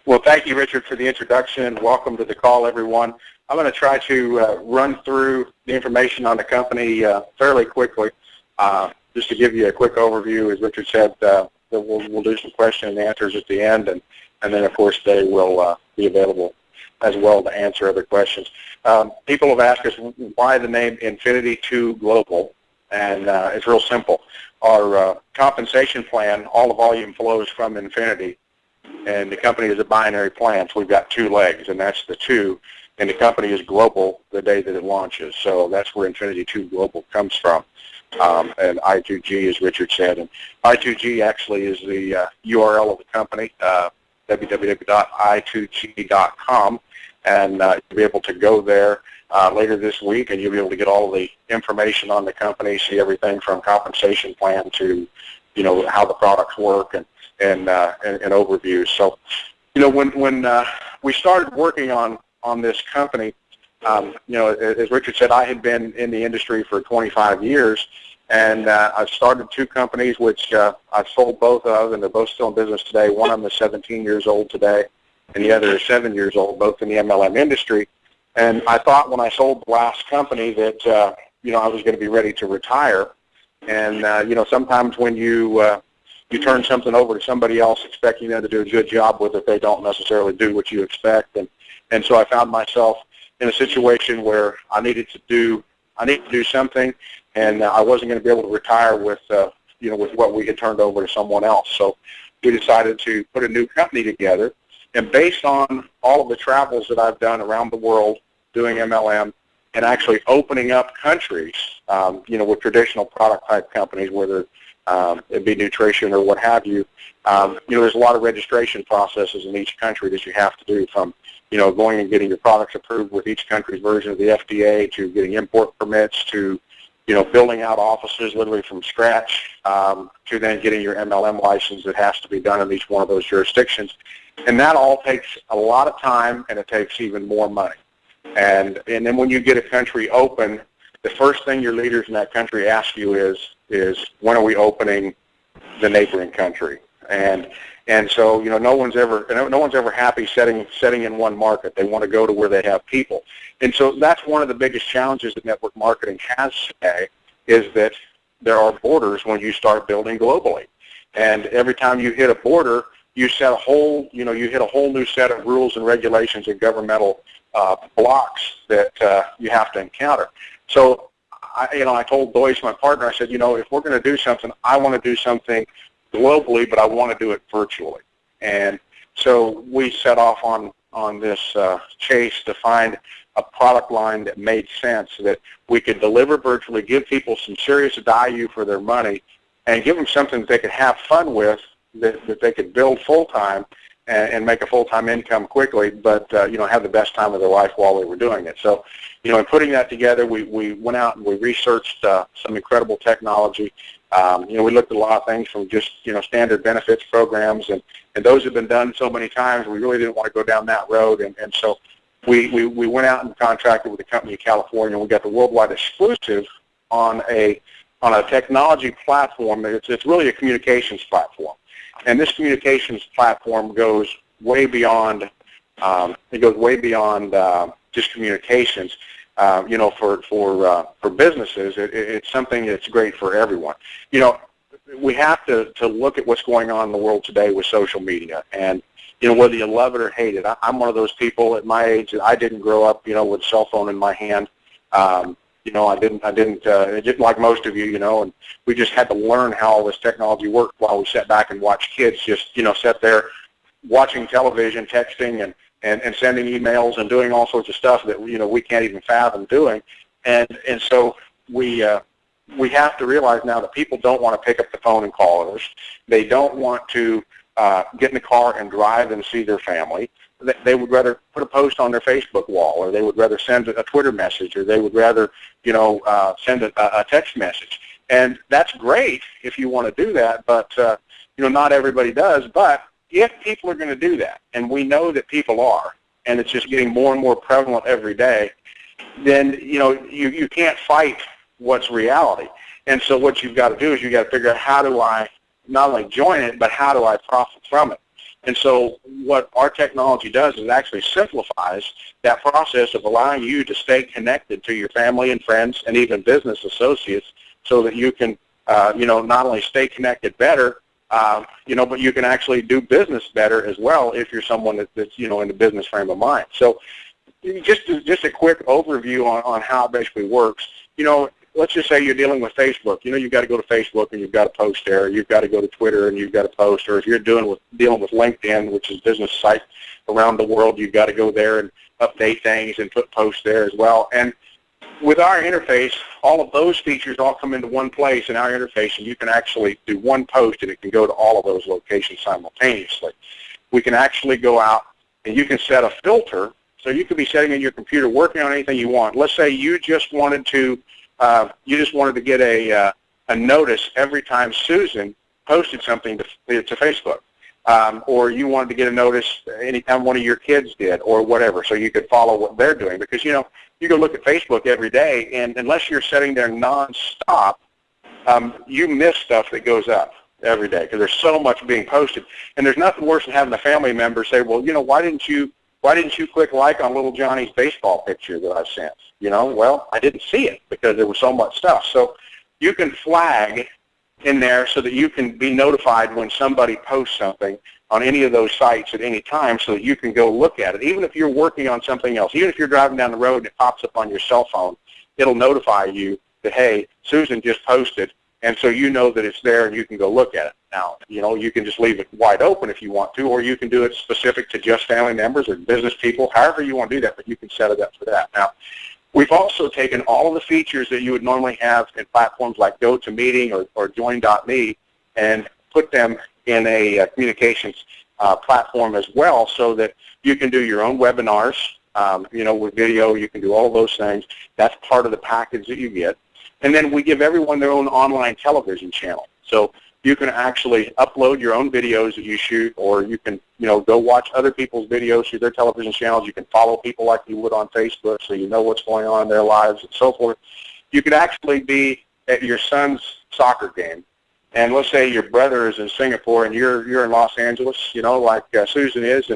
Well, thank you, Richard, for the introduction. Welcome to the call, everyone. I'm going to try to run through the information on the company fairly quickly. Just to give you a quick overview, as Richard said, we'll do some question and answers at the end, and then, of course, they will be available as well to answer other questions. People have asked us why the name Infinity 2 Global, and it's real simple. Our compensation plan, all the volume flows from Infinity, and the company is a binary plan, so we've got two legs, and that's the 2, and the company is global the day that it launches, so that's where Infinity 2 Global comes from, and I2G, as Richard said, and I2G actually is the URL of the company, www.i2g.com, and you'll be able to go there later this week, and you'll be able to get all the information on the company, see everything from compensation plan to, you know, how the products work and overviews. So, you know, when we started working on this company, you know, as Richard said, I had been in the industry for 25 years, and I've started 2 companies, which I've sold both of, and they're both still in business today. One of them is 17 years old today, and the other is 7 years old, both in the MLM industry. And I thought when I sold the last company that, you know, I was going to be ready to retire. And, you know, sometimes when you turn something over to somebody else expecting them to do a good job with it, they don't necessarily do what you expect. And so I found myself in a situation where I needed to do something, and I wasn't going to be able to retire with, you know, with what we had turned over to someone else. So we decided to put a new company together. And based on all of the travels that I've done around the world doing MLM and actually opening up countries, you know, with traditional product type companies, whether it be nutrition or what have you, you know, there's a lot of registration processes in each country that you have to do, from, you know, going and getting your products approved with each country's version of the FDA, to getting import permits, to, you know, building out offices literally from scratch, to then getting your MLM license that has to be done in each one of those jurisdictions. And that all takes a lot of time, and it takes even more money. And then when you get a country open, the first thing your leaders in that country ask you is when are we opening the neighboring country? And so, you know, no one's ever happy setting in one market. They want to go to where they have people. And so that's one of the biggest challenges that network marketing has today, is that there are borders when you start building globally. And every time you hit a border, you hit a whole new set of rules and regulations and governmental blocks that you have to encounter. So, I told Doyce, my partner, I said, you know, if we're going to do something, I want to do something globally, but I want to do it virtually. And so we set off on this chase to find a product line that made sense, that we could deliver virtually, give people some serious value for their money, and give them something that they could have fun with, that they could build full-time and make a full-time income quickly, but, you know, have the best time of their life while they were doing it. So, you know, in putting that together, we went out and we researched some incredible technology. You know, we looked at a lot of things from just, you know, standard benefits programs, and those have been done so many times, we really didn't want to go down that road. And so we went out and contracted with a company in California, and we got the worldwide exclusive on a technology platform. It's really a communications platform. And this communications platform goes way beyond, just communications. You know, for businesses, it's something that's great for everyone. You know, we have to look at what's going on in the world today with social media, and, you know, whether you love it or hate it. I'm one of those people at my age that I didn't grow up, you know, with a cell phone in my hand. You know, I didn't like most of you, you know, and we just had to learn how all this technology worked while we sat back and watched kids just, you know, sit there watching television, texting, and sending emails and doing all sorts of stuff that, you know, we can't even fathom doing. And so we have to realize now that people don't want to pick up the phone and call others. They don't want to get in the car and drive and see their family. They would rather put a post on their Facebook wall, or they would rather send a Twitter message, or they would rather, you know, send a text message. And that's great if you want to do that, but, you know, not everybody does. But if people are going to do that, and we know that people are, and it's just getting more and more prevalent every day, then, you know, you can't fight what's reality. And so what you've got to do is you've got to figure out, how do I not only join it, but how do I profit from it? And so what our technology does is actually simplifies that process of allowing you to stay connected to your family and friends and even business associates so that you can, not only stay connected better, but you can actually do business better as well if you're someone that's in the business frame of mind. So just a quick overview on how it basically works. Let's just say you're dealing with Facebook. You've got to go to Facebook and you've got to post there. You've got to go to Twitter and you've got to post. Or if you're dealing with LinkedIn, which is a business site around the world, you've got to go there and update things and put posts there as well. And with our interface, all of those features all come into one place in our interface, and you can actually do one post and it can go to all of those locations simultaneously. We can actually go out and you can set a filter. So you could be sitting in your computer working on anything you want. Let's say you just wanted to get a notice every time Susan posted something to Facebook, or you wanted to get a notice anytime one of your kids did, or whatever, so you could follow what they're doing. Because you can look at Facebook every day, and unless you're sitting there nonstop, you miss stuff that goes up every day because there's so much being posted. And there's nothing worse than having a family member say, well, why didn't you click like on little Johnny's baseball picture that I sent? Well, I didn't see it because there was so much stuff. So you can flag in there so that you can be notified when somebody posts something on any of those sites at any time so that you can go look at it. Even if you're working on something else, even if you're driving down the road and it pops up on your cell phone, it'll notify you that, hey, Susan just posted, and so you know that it's there and you can go look at it. Now, you can just leave it wide open if you want to, or you can do it specific to just family members or business people, however you want to do that, but you can set it up for that. Now, we've also taken all of the features that you would normally have in platforms like GoToMeeting or Join.me and put them in a communications platform as well, so that you can do your own webinars, with video. You can do all of those things. That's part of the package that you get. And then we give everyone their own online television channel. So you can actually upload your own videos that you shoot, or you can, go watch other people's videos through their television channels. You can follow people like you would on Facebook so you know what's going on in their lives and so forth. You could actually be at your son's soccer game, and let's say your brother is in Singapore and you're in Los Angeles, like Susan is,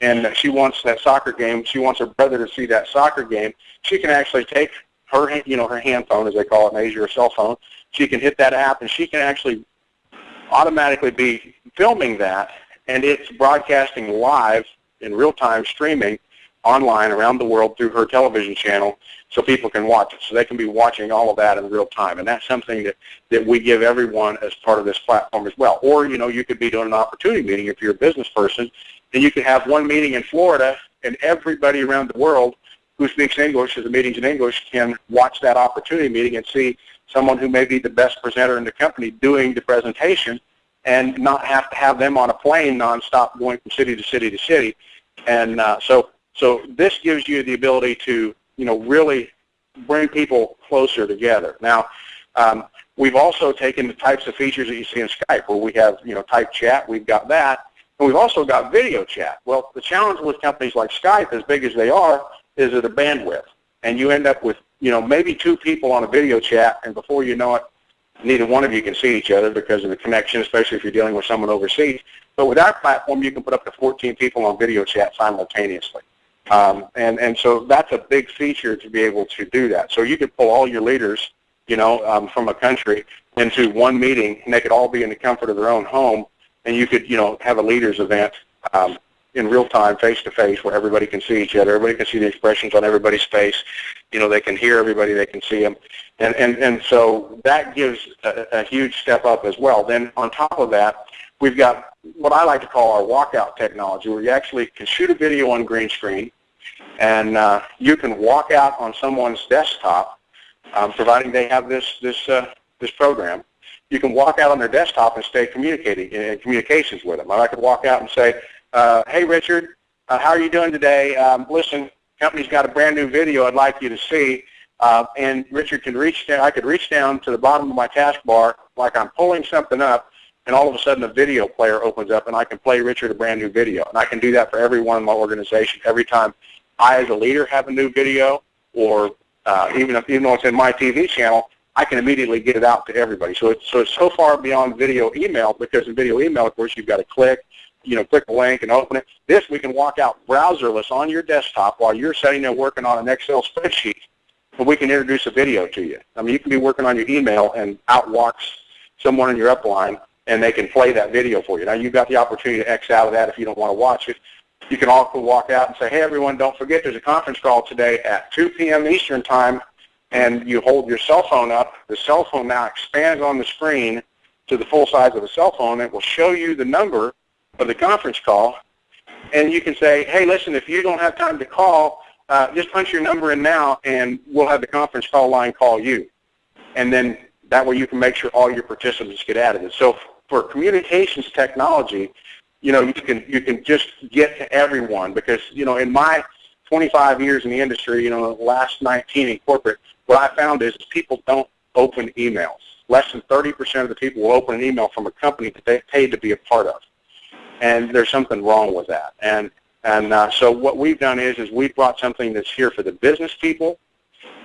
and she wants that soccer game. She wants her brother to see that soccer game. She can actually take her, her hand phone, as they call it in Asia, or cell phone. She can hit that app, and she can actually automatically be filming that, and it's broadcasting live in real-time streaming online around the world through her television channel so people can watch it. So they can be watching all of that in real time, and that's something that we give everyone as part of this platform as well. Or, you could be doing an opportunity meeting if you're a business person, and you could have one meeting in Florida, and everybody around the world who speaks English, as the meeting's in English, can watch that opportunity meeting and see someone who may be the best presenter in the company doing the presentation, and not have to have them on a plane nonstop going from city to city to city. And so this gives you the ability to, really bring people closer together. Now, we've also taken the types of features that you see in Skype, where we have, type chat, we've got that, and we've also got video chat. Well, the challenge with companies like Skype, as big as they are, is the bandwidth. And you end up with, maybe two people on a video chat, and before you know it, neither one of you can see each other because of the connection, especially if you're dealing with someone overseas. But with our platform, you can put up to 14 people on video chat simultaneously. And so that's a big feature to be able to do that. So you could pull all your leaders, from a country into one meeting, and they could all be in the comfort of their own home, and you could, have a leaders event in real time, face-to-face, where everybody can see each other. Everybody can see the expressions on everybody's face. They can hear everybody. They can see them. And so that gives a huge step up as well. Then on top of that, we've got what I like to call our walkout technology, where you actually can shoot a video on green screen, and you can walk out on someone's desktop, providing they have this program. You can walk out on their desktop and stay in communications with them. I could walk out and say, hey, Richard, how are you doing today? Listen, company's got a brand new video I'd like you to see. And Richard can reach down. I could reach down to the bottom of my taskbar like I'm pulling something up, and all of a sudden a video player opens up, and I can play Richard a brand new video. And I can do that for everyone in my organization. Every time I, as a leader, have a new video, or even though it's in my TV channel, I can immediately get it out to everybody. So it's so far beyond video email, because in video email, of course, you've got to click, click the link and open it. This, we can walk out browserless on your desktop while you're sitting there working on an Excel spreadsheet, and we can introduce a video to you. I mean, you can be working on your email, and out walks someone in your upline, and they can play that video for you. Now, you've got the opportunity to X out of that if you don't want to watch it. You can also walk out and say, hey, everyone, don't forget there's a conference call today at 2 p.m. Eastern Time, and you hold your cell phone up. The cell phone now expands on the screen to the full size of a cell phone. It will show you the number of the conference call, and you can say, hey, listen, if you don't have time to call, just punch your number in now, and we'll have the conference call line call you. And then that way you can make sure all your participants get added. So for communications technology, you can just get to everyone, because, in my 25 years in the industry, the last 19 in corporate, what I found is people don't open emails. Less than 30% of the people will open an email from a company that they paid to be a part of. And there's something wrong with that. And so what we've done is we've brought something that's here for the business people,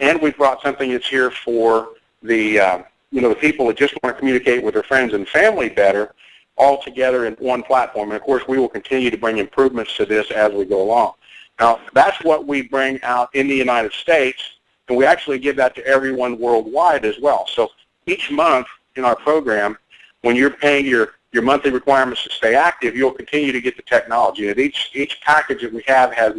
and we've brought something that's here for the the people that just want to communicate with their friends and family better, all together in one platform. And of course, we will continue to bring improvements to this as we go along. Now, that's what we bring out in the United States, and we actually give that to everyone worldwide as well. So each month in our program, when you're paying your monthly requirements to stay active, you'll continue to get the technology. And each package that we have has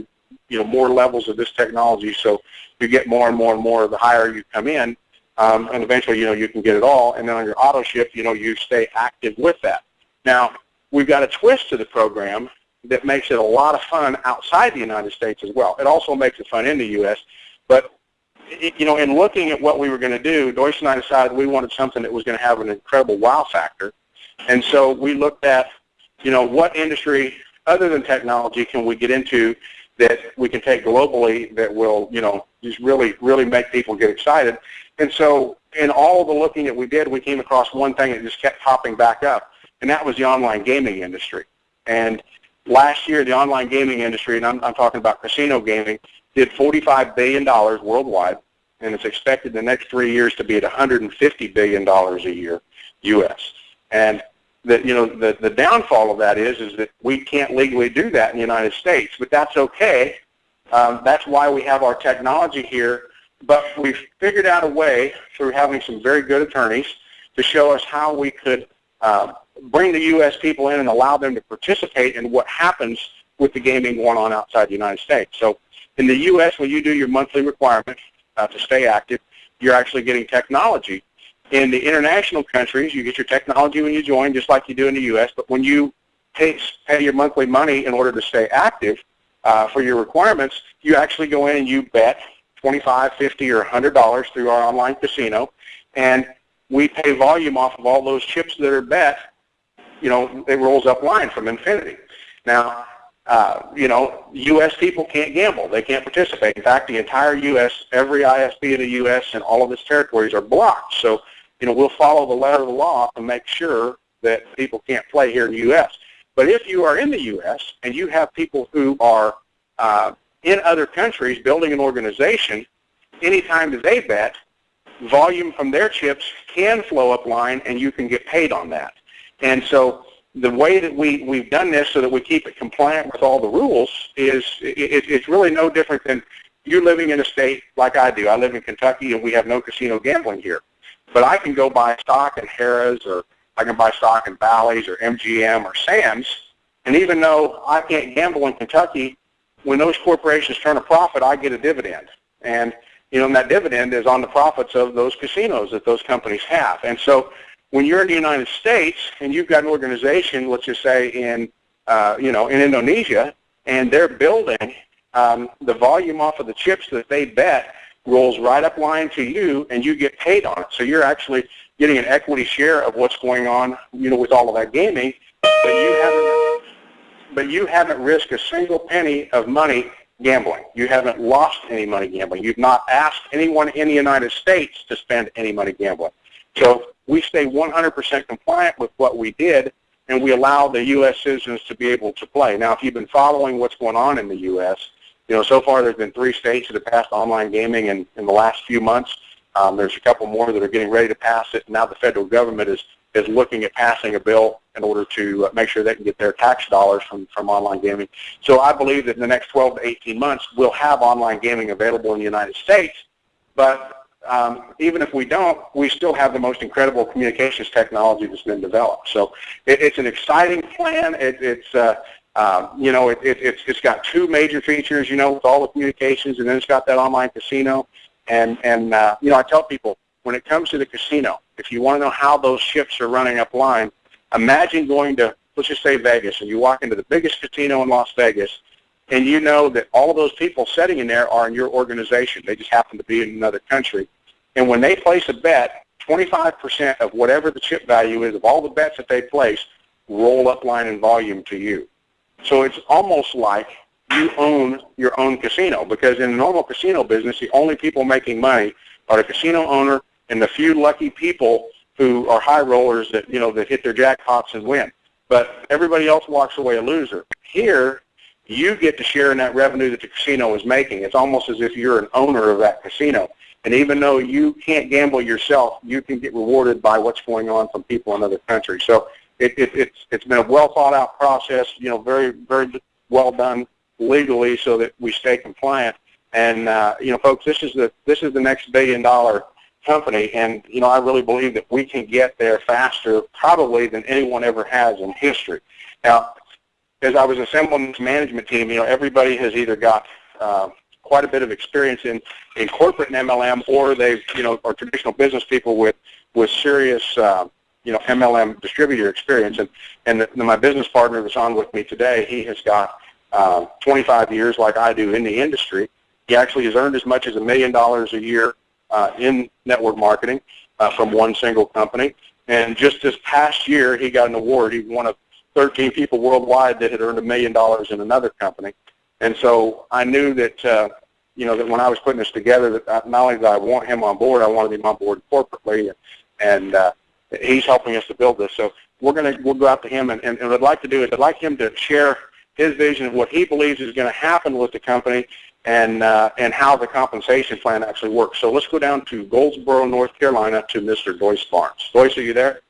more levels of this technology, so you get more and more and more the higher you come in, and eventually you can get it all. And then on your auto ship, you stay active with that. Now, we've got a twist to the program that makes it a lot of fun outside the United States as well. It also makes it fun in the U.S., but in looking at what we were going to do, Deutsch and I decided we wanted something that was going to have an incredible wow factor. And so we looked at, what industry other than technology can we get into that we can take globally that will, just really, really make people get excited. And so in all the looking that we did, we came across one thing that just kept popping back up, and that was the online gaming industry. And last year, the online gaming industry, and I'm talking about casino gaming, did $45 billion worldwide, and it's expected in the next 3 years to be at $150 billion a year, U.S. And the downfall of that is that we can't legally do that in the United States, but that's okay. That's why we have our technology here. But we've figured out a way through having some very good attorneys to show us how we could bring the U.S. people in and allow them to participate in what happens with the gaming going on outside the United States. So in the U.S., when you do your monthly requirement to stay active, you're actually getting technology. In the international countries, you get your technology when you join, just like you do in the U.S., but when you pay your monthly money in order to stay active for your requirements, you actually go in and you bet $25, $50, or $100 through our online casino, and we pay volume off of all those chips that are bet. It rolls up line from infinity. Now, U.S. people can't gamble. They can't participate. In fact, the entire U.S., every ISP in the U.S. and all of its territories are blocked. So, we'll follow the letter of the law to make sure that people can't play here in the U.S. But if you are in the U.S. and you have people who are in other countries building an organization, anytime that they bet, volume from their chips can flow up line, and you can get paid on that. And so the way that we've done this so that we keep it compliant with all the rules is it's really no different than you living in a state like I do. I live in Kentucky, and we have no casino gambling here. But I can go buy stock in Harrah's, or I can buy stock in Bally's or MGM or Sam's, and even though I can't gamble in Kentucky, when those corporations turn a profit, I get a dividend. And, and that dividend is on the profits of those casinos that those companies have. And so when you're in the United States and you've got an organization, let's just say in Indonesia, and they're building, the volume off of the chips that they bet rolls right up line to you, and you get paid on it. So you're actually getting an equity share of what's going on, with all of that gaming, but you haven't risked a single penny of money gambling. You haven't lost any money gambling. You've not asked anyone in the United States to spend any money gambling. So we stay 100% compliant with what we did, and we allow the U.S. citizens to be able to play. Now, if you've been following what's going on in the U.S., so far there's been 3 states that have passed online gaming in the last few months. There's a couple more that are getting ready to pass it. Now the federal government is is looking at passing a bill in order to make sure they can get their tax dollars from online gaming. So I believe that in the next 12 to 18 months, we'll have online gaming available in the United States. But even if we don't, we still have the most incredible communications technology that's been developed. So it's an exciting plan. It's got two major features, with all the communications, and then it's got that online casino. And I tell people, when it comes to the casino, if you want to know how those ships are running up line, imagine going to, let's just say Vegas, and you walk into the biggest casino in Las Vegas, and you know that all of those people sitting in there are in your organization. They just happen to be in another country. And when they place a bet, 25% of whatever the chip value is of all the bets that they place roll up line in volume to you. So it's almost like you own your own casino, because in the normal casino business, the only people making money are the casino owner and the few lucky people who are high rollers that, that hit their jackpots and win. But everybody else walks away a loser. Here, you get to share in that revenue that the casino is making. It's almost as if you're an owner of that casino. And even though you can't gamble yourself, you can get rewarded by what's going on from people in other countries. So it's been a well thought out process, very, very well done legally so that we stay compliant. And folks, this is the next billion-dollar company, and I really believe that we can get there faster probably than anyone ever has in history. Now, as I was assembling this management team, everybody has either got quite a bit of experience in corporate and MLM, or they've are traditional business people with serious MLM distributor experience. And my business partner that's on with me today, he has got 25 years like I do in the industry. He actually has earned as much as $1 million a year in network marketing from one single company. And just this past year, he got an award. He was one of 13 people worldwide that had earned $1 million in another company. And so I knew that, that when I was putting this together, that not only did I want him on board, I wanted him on board corporately, and he's helping us to build this. So we'll go out to him, and what I'd like to do is I'd like him to share his vision of what he believes is going to happen with the company, and how the compensation plan actually works. So let's go down to Goldsboro, North Carolina, to Mr. Doyce Barnes. Doyce, are you there?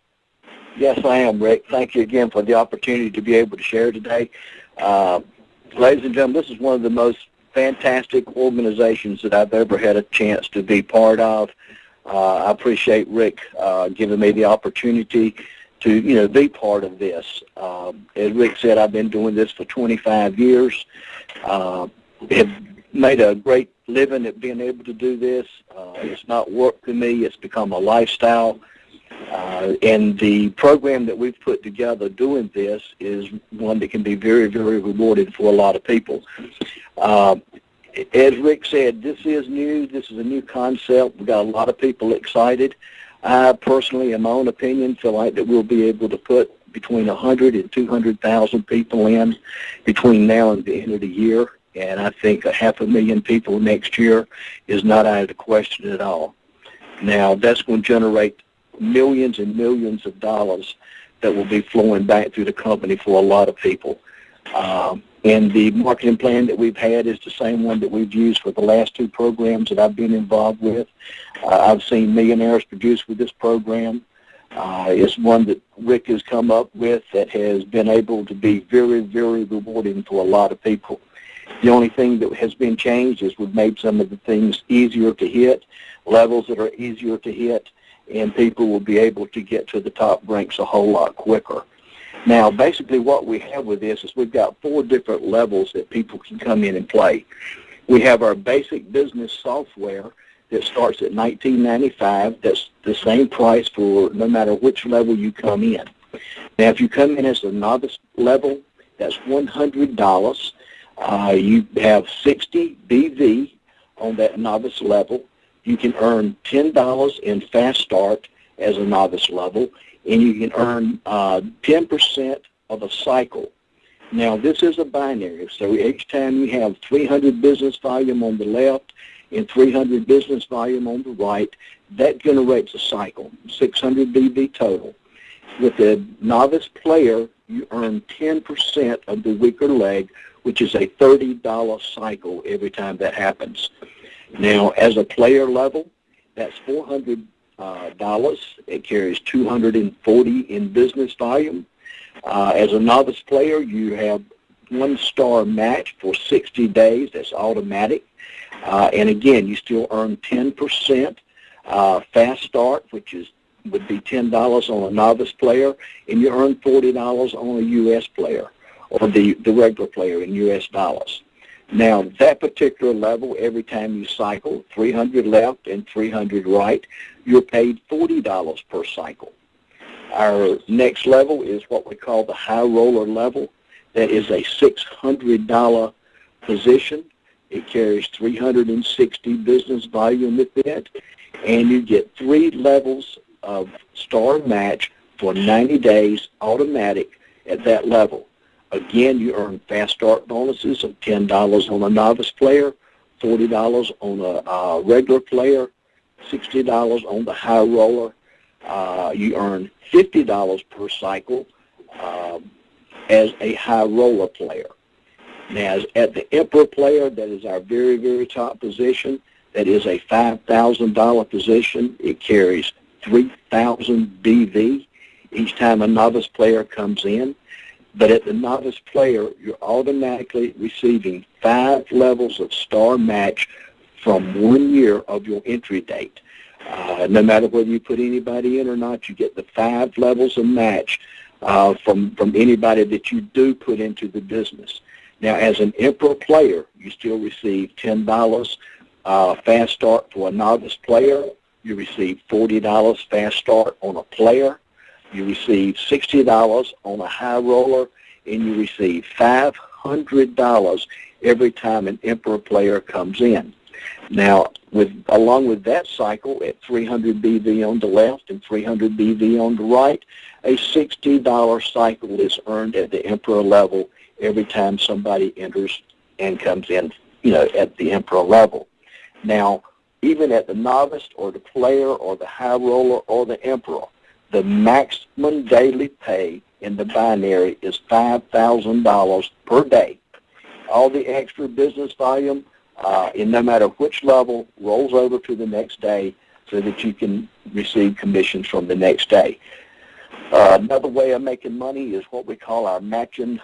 Yes, I am, Rick. Thank you again for the opportunity to be able to share today. Ladies and gentlemen, this is one of the most fantastic organizations that I've ever had a chance to be part of. I appreciate Rick giving me the opportunity to, be part of this. As Rick said, I've been doing this for 25 years. Have made a great living at being able to do this. It's not work to me. It's become a lifestyle. And the program that we've put together doing this is one that can be very, very rewarding for a lot of people. As Rick said, this is new. This is a new concept. We've got a lot of people excited. I personally, in my own opinion, feel like that we'll be able to put between 100 and 200,000 people in between now and the end of the year. And I think 500,000 people next year is not out of the question at all. Now, that's going to generate millions and millions of dollars that will be flowing back through the company for a lot of people. And the marketing plan that we've had is the same one that we've used for the last two programs that I've been involved with. I've seen millionaires produce with this program. It's one that Rick has come up with that has been able to be very, very rewarding for a lot of people. The only thing that has been changed is we've made some of the things easier to hit, levels that are easier to hit, and people will be able to get to the top ranks a whole lot quicker. Now, basically what we have with this is we've got 4 different levels that people can come in and play. We have our basic business software that starts at $19.95. That's the same price for no matter which level you come in. Now, if you come in as a novice level, that's $100. You have 60 BV on that novice level. You can earn $10 in Fast Start as a novice level, and you can earn 10% of a cycle. Now, this is a binary, so each time you have 300 business volume on the left and 300 business volume on the right, that generates a cycle, 600 BV total. With a novice player, you earn 10% of the weaker leg, which is a $30 cycle every time that happens. Now, as a player level, that's 400 It carries 240 in business volume. As a novice player, you have one-star match for 60 days. That's automatic. And again, you still earn 10%. Fast start, which would be $10 on a novice player, and you earn $40 on a U.S. player, or the regular player in U.S. dollars. Now, that particular level, every time you cycle, 300 left and 300 right, you're paid $40 per cycle. Our next level is what we call the high roller level. That is a $600 position. It carries 360 business volume with it, and you get 3 levels of star match for 90 days automatic at that level. Again, you earn fast start bonuses of $10 on a novice player, $40 on a regular player, $60 on the high roller. You earn $50 per cycle as a high roller player. Now, at the Emperor player, that is our very, very top position. That is a $5,000 position. It carries 3,000 BV each time a novice player comes in. But at the novice player, you're automatically receiving 5 levels of star match from 1 year of your entry date. No matter whether you put anybody in or not, you get the 5 levels of match from anybody that you do put into the business. Now, as an Emperor player, you still receive $10 fast start for a novice player. You receive $40 fast start on a player. You receive $60 on a high roller, and you receive $500 every time an Emperor player comes in. Now, along with that cycle, at 300 BV on the left and 300 BV on the right, a $60 cycle is earned at the Emperor level every time somebody enters and comes in, at the Emperor level. Now, even at the novice or the player or the high roller or the Emperor, the maximum daily pay in the binary is $5,000 per day. All the extra business volume, in no matter which level, rolls over to the next day so that you can receive commissions from the next day. Another way of making money is what we call our matching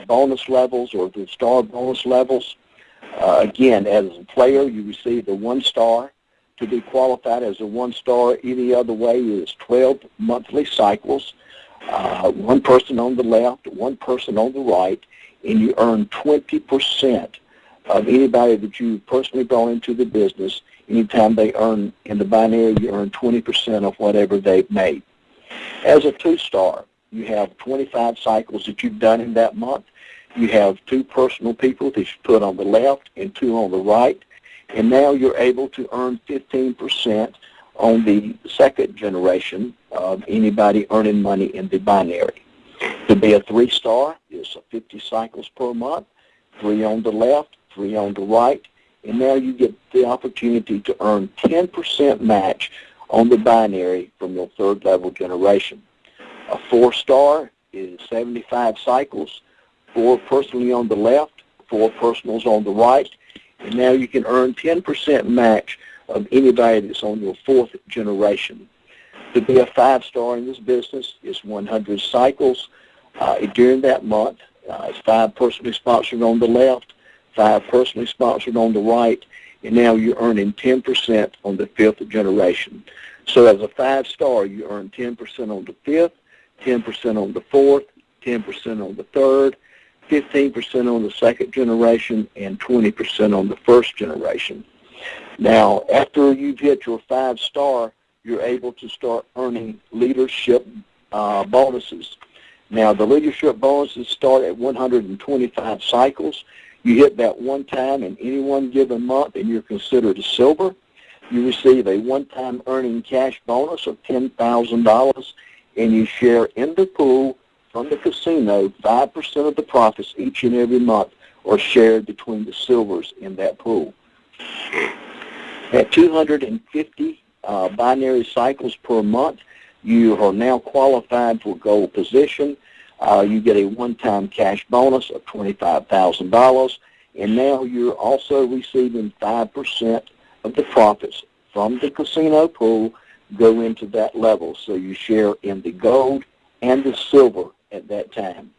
bonus levels, or the star bonus levels. Again, as a player, you receive the 1 star. To be qualified as a 1 star any other way is 12 monthly cycles, 1 person on the left, 1 person on the right, and you earn 20% of anybody that you personally brought into the business. Anytime they earn in the binary, you earn 20% of whatever they've made. As a 2-star, you have 25 cycles that you've done in that month. You have 2 personal people that you put on the left and 2 on the right. And now you're able to earn 15% on the second generation of anybody earning money in the binary. To be a 3-star is 50 cycles per month, 3 on the left, 3 on the right, and now you get the opportunity to earn 10% match on the binary from your 3rd level generation. A 4-star is 75 cycles, 4 personally on the left, 4 personals on the right, and now you can earn 10% match of anybody that's on your 4th generation. To be a 5-star in this business is 100 cycles. During that month, it's 5 personally sponsored on the left, 5 personally sponsored on the right, and now you're earning 10% on the 5th generation. So as a 5-star, you earn 10% on the 5th, 10% on the 4th, 10% on the 3rd, 15% on the 2nd generation, and 20% on the 1st generation. Now, after you've hit your 5-star, you're able to start earning leadership bonuses. Now, the leadership bonuses start at 125 cycles. You hit that 1 time in any one given month, and you're considered a silver. You receive a one-time earning cash bonus of $10,000, and you share in the pool from the casino. 5% of the profits each and every month are shared between the silvers in that pool. At 250 binary cycles per month, you are now qualified for gold position. You get a one-time cash bonus of $25,000, and now you're also receiving 5% of the profits from the casino pool go into that level. So you share in the gold and the silver at that time.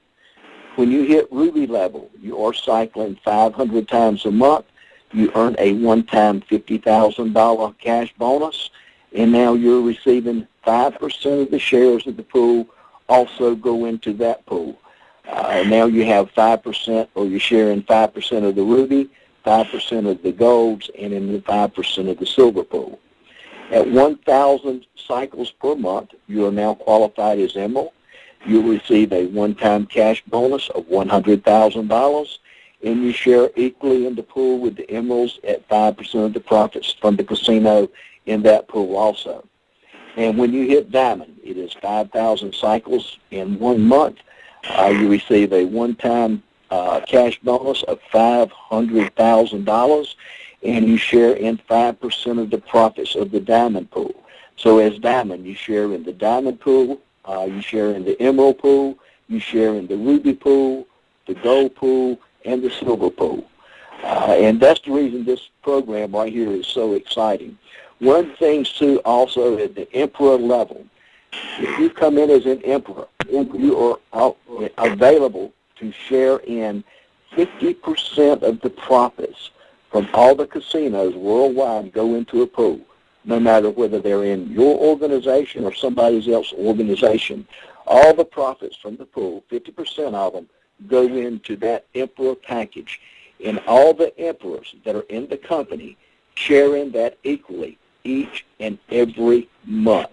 When you hit ruby level, you are cycling 500 times a month. You earn a one-time $50,000 cash bonus, and now you're receiving 5% of the shares of the pool also go into that pool. Now you have 5%, or you're sharing 5% of the ruby, 5% of the golds, and then the 5% of the silver pool. At 1,000 cycles per month, you are now qualified as emerald. You'll receive a one-time cash bonus of $100,000, and you share equally in the pool with the emeralds at 5% of the profits from the casino in that pool also. And when you hit diamond, it is 5,000 cycles in 1 month. You receive a one-time cash bonus of $500,000, and you share in 5% of the profits of the diamond pool. So as diamond, you share in the diamond pool, you share in the emerald pool, you share in the ruby pool, the gold pool, and the silver pool. And that's the reason this program right here is so exciting. One of the things, too, also at the emperor level, if you come in as an emperor, you are available to share in 50% of the profits from all the casinos worldwide go into a pool, no matter whether they're in your organization or somebody else's organization. All the profits from the pool, 50% of them, go into that emperor package. And all the emperors that are in the company share in that equally each and every month.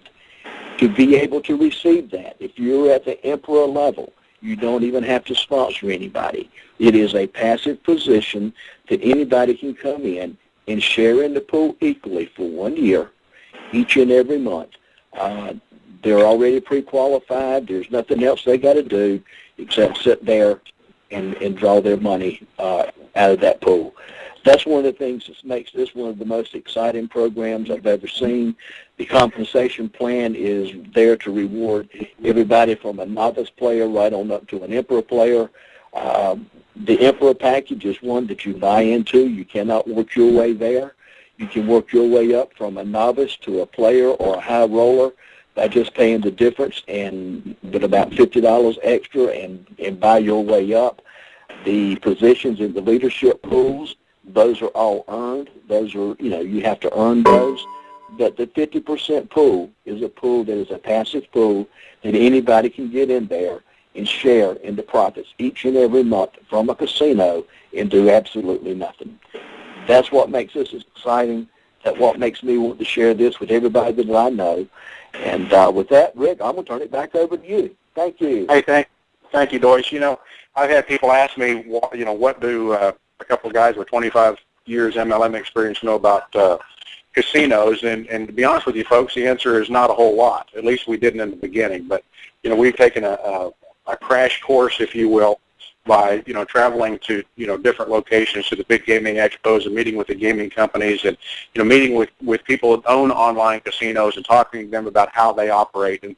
To be able to receive that, if you're at the emperor level, you don't even have to sponsor anybody. It is a passive position that anybody can come in and share in the pool equally for 1 year, each and every month. They're already pre-qualified. There's nothing else they got to do except sit there and draw their money out of that pool. That's one of the things that makes this one of the most exciting programs I've ever seen. The compensation plan is there to reward everybody from a novice player right on up to an emperor player. The emperor package is one that you buy into. You cannot work your way there. You can work your way up from a novice to a player or a high roller by just paying the difference and with about $50 extra and buy your way up. The positions in the leadership pools, those are all earned. Those are, you have to earn those. But the 50% pool is a pool that is a passive pool that anybody can get in there and share in the profits each and every month from a casino and do absolutely nothing. That's what makes this exciting. That's what makes me want to share this with everybody that I know. And with that, Rick, I'm going to turn it back over to you. Thank you. Hey, thank you, Doyce. I've had people ask me, what do a couple of guys with 25 years MLM experience know about casinos? And to be honest with you, folks, the answer is not a whole lot. At least we didn't in the beginning. But, we've taken a crash course, if you will, by, traveling to, different locations, to the big gaming expos and meeting with the gaming companies and, meeting with people that own online casinos and talking to them about how they operate. And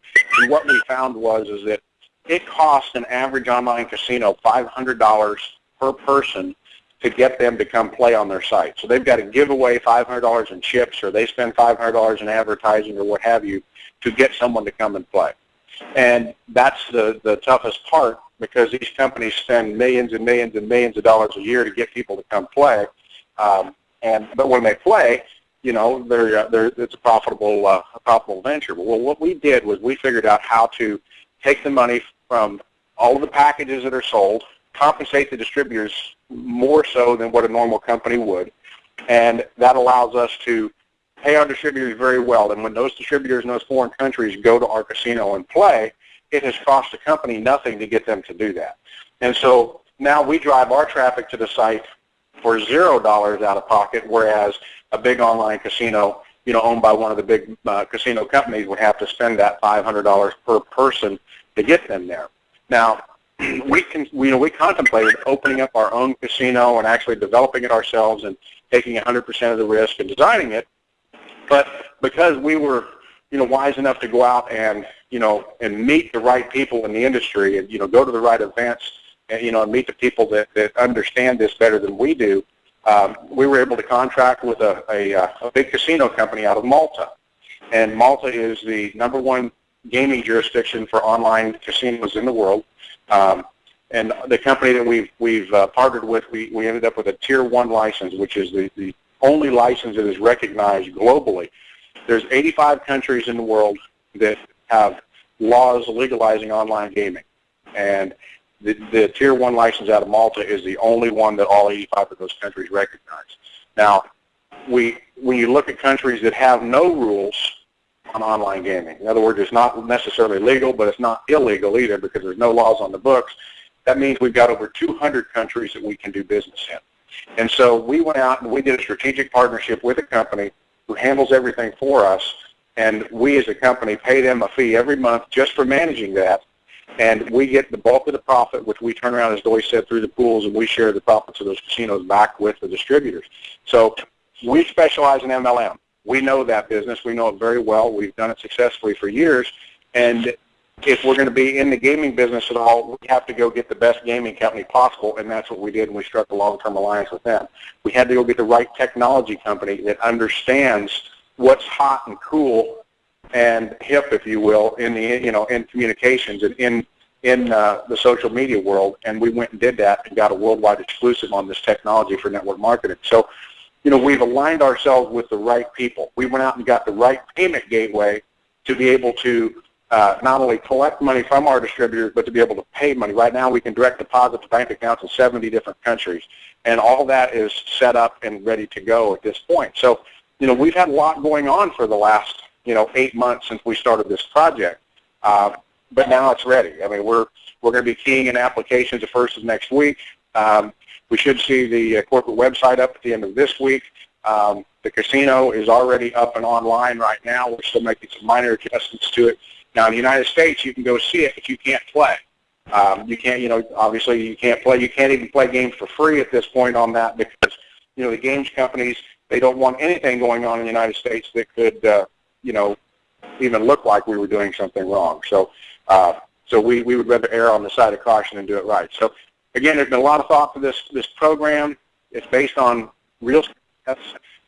what we found is that it costs an average online casino $500 per person to get them to come play on their site. So they've got to give away $500 in chips, or they spend $500 in advertising or what have you to get someone to come and play. And that's the toughest part, because these companies spend millions and millions and millions of dollars a year to get people to come play. But when they play, it's a profitable venture. Well, what we did was we figured out how to take the money from all of the packages that are sold, compensate the distributors more so than what a normal company would, and that allows us to pay our distributors very well. And when those distributors in those foreign countries go to our casino and play, it has cost the company nothing to get them to do that. And so now we drive our traffic to the site for $0 out of pocket, whereas a big online casino, owned by one of the big casino companies, would have to spend that $500 per person to get them there. Now, we contemplated opening up our own casino and actually developing it ourselves and taking 100% of the risk and designing it. But because we were, wise enough to go out and, and meet the right people in the industry and, go to the right events and, and meet the people that understand this better than we do, we were able to contract with a big casino company out of Malta. and Malta is the #1 gaming jurisdiction for online casinos in the world. And the company that we've partnered with, we ended up with a Tier 1 license, which is the only license that is recognized globally. There's 85 countries in the world that have laws legalizing online gaming, and the Tier 1 license out of Malta is the only one that all 85 of those countries recognize. Now, when you look at countries that have no rules on online gaming, in other words, it's not necessarily legal, but it's not illegal either because there's no laws on the books, that means we've got over 200 countries that we can do business in. And so we went out and we did a strategic partnership with a company who handles everything for us, and we as a company pay them a fee every month just for managing that, and we get the bulk of the profit, which we turn around, as Doy said, through the pools, and we share the profits of those casinos back with the distributors. So we specialize in MLM. We know that business. We know it very well. We've done it successfully for years, and if we're going to be in the gaming business at all, we have to go get the best gaming company possible, and that's what we did, and we struck a long-term alliance with them. We had to go get the right technology company that understands what's hot and cool and hip, if you will, in the in communications and in the social media world, and we went and did that and got a worldwide exclusive on this technology for network marketing. So, we've aligned ourselves with the right people. We went out and got the right payment gateway to be able to not only collect money from our distributors, but to be able to pay money. Right now we can direct deposit to bank accounts in 70 different countries, and all that is set up and ready to go at this point. So, we've had a lot going on for the last, 8 months since we started this project, but now it's ready. I mean, we're going to be keying in applications the first of next week. We should see the corporate website up at the end of this week. The casino is already up and online right now. We're still making some minor adjustments to it. Now, in the United States, you can go see it, but you can't play. You can't, obviously you can't play. You can't even play games for free at this point on that because, the games companies, they don't want anything going on in the United States that could, even look like we were doing something wrong. So, we would rather err on the side of caution and do it right. So, again, there's been a lot of thought for this program. It's based on real success,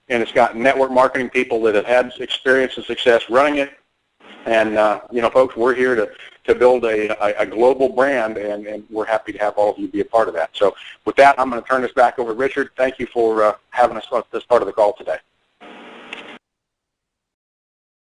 and it's got network marketing people that have had experience and success running it. And, folks, we're here to build a global brand, and we're happy to have all of you be a part of that. So with that, I'm going to turn this back over to Richard. Thank you for having us on this part of the call today.